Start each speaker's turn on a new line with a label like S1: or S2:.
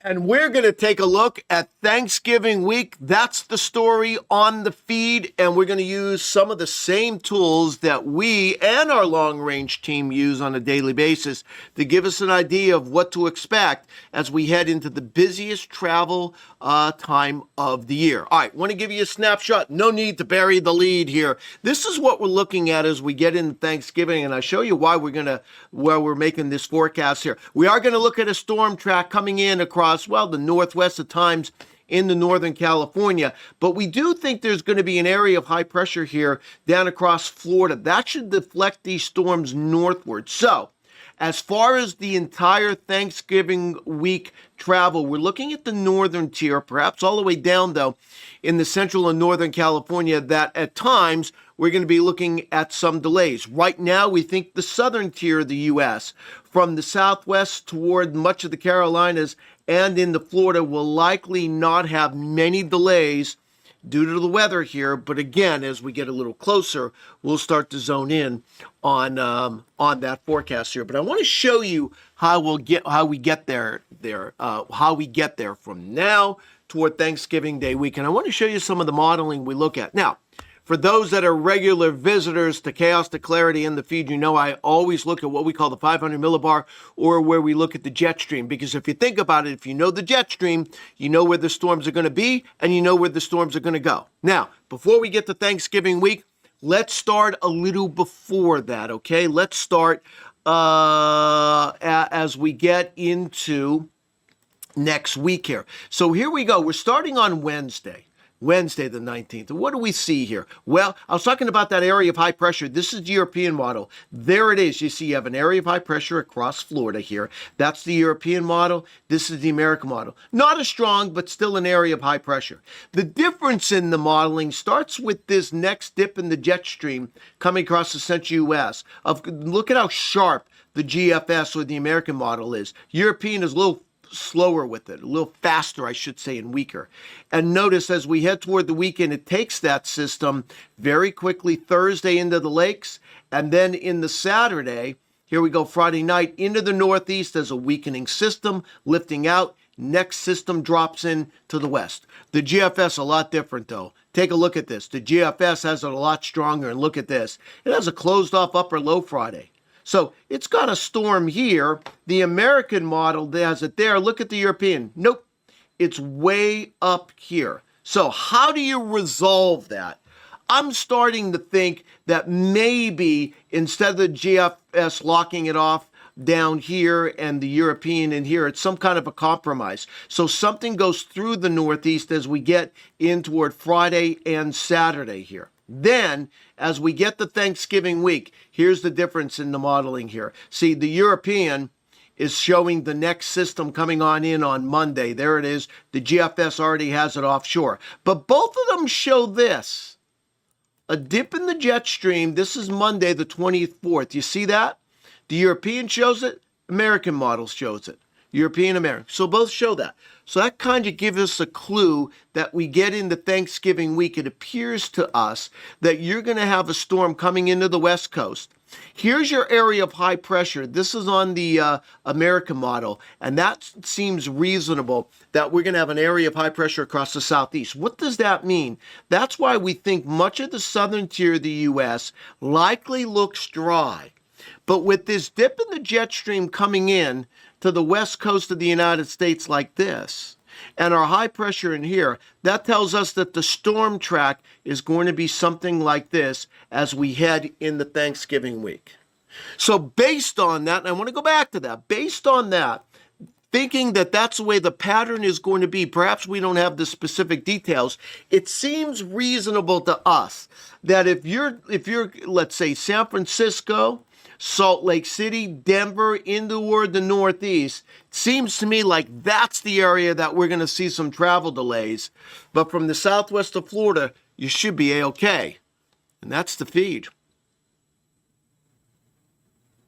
S1: And we're going to take a look at Thanksgiving week. That's the story on the feed, and we're going to use some of the same tools that we and our long-range team use on a daily basis to give us an idea of what to expect as we head into the busiest travel time of the year. All right, want to give you a snapshot. No need to bury the lead here. This is what we're looking at as we get into Thanksgiving, and I show you why we're making this forecast here. We are going to look at a storm track coming in across the northwest at times in the Northern California, but we do think there's going to be an area of high pressure here down across Florida. That should deflect these storms northward. So, as far as the entire Thanksgiving week travel, we're looking at the northern tier, perhaps all the way down, though, in the central and northern California, that at times we're going to be looking at some delays. Right now, we think the southern tier of the U.S., from the southwest toward much of the Carolinas and into Florida, will likely not have many delays due to the weather here. But again, as we get a little closer, we'll start to zone in on that forecast here. But I want to show you how we get there from now toward Thanksgiving Day week. And I want to show you some of the modeling we look at. Now, for those that are regular visitors to Chaos to Clarity in the feed, you know I always look at what we call the 500 millibar, or where we look at the jet stream. Because if you think about it, if you know the jet stream, you know where the storms are going to be, and you know where the storms are going to go. Now, before we get to Thanksgiving week, let's start a little before that, okay? Let's start as we get into next week here. So here we go. We're starting on Wednesday the 19th. And what do we see here? Well, I was talking about that area of high pressure. This is the European model. There it is. You see, you have an area of high pressure across Florida here. That's the European model. This is the American model. Not as strong, but still an area of high pressure. The difference in the modeling starts with this next dip in the jet stream coming across the central U.S. Look at how sharp the GFS or the American model is. European is a little slower with it, a little faster, I should say, and weaker. And notice as we head toward the weekend, it takes that system very quickly Thursday into the lakes, and then in the Saturday, here we go, Friday night, into the northeast as a weakening system, lifting out. Next system drops in to the west. The GFS a lot different, though. Take a look at this. The GFS has it a lot stronger, and look at this. It has a closed-off upper low Friday. So it's got a storm here. The American model has it there. Look at the European. Nope. It's way up here. So how do you resolve that? I'm starting to think that maybe instead of the GFS locking it off down here and the European in here, it's some kind of a compromise. So something goes through the northeast as we get in toward Friday and Saturday here. Then, as we get to Thanksgiving week, here's the difference in the modeling here. See, the European is showing the next system coming on in on Monday. There it is. The GFS already has it offshore. But both of them show this. A dip in the jet stream. This is Monday, the 24th. You see that? The European shows it. American model shows it. European, American. So both show that. So that kind of gives us a clue that we get into Thanksgiving week. It appears to us that you're going to have a storm coming into the West Coast. Here's your area of high pressure. This is on the American model, and that seems reasonable that we're going to have an area of high pressure across the southeast. What does that mean? That's why we think much of the southern tier of the U.S. likely looks dry. But with this dip in the jet stream coming in to the west coast of the United States like this, and our high pressure in here, that tells us that the storm track is going to be something like this as we head into Thanksgiving week. So based on that, and I want to go back to that, based on that, thinking that that's the way the pattern is going to be, perhaps we don't have the specific details, it seems reasonable to us that if you're, let's say, San Francisco, Salt Lake City, Denver, toward the northeast, it seems to me like that's the area that we're going to see some travel delays. But from the southwest of Florida, you should be A-okay. And that's the feed.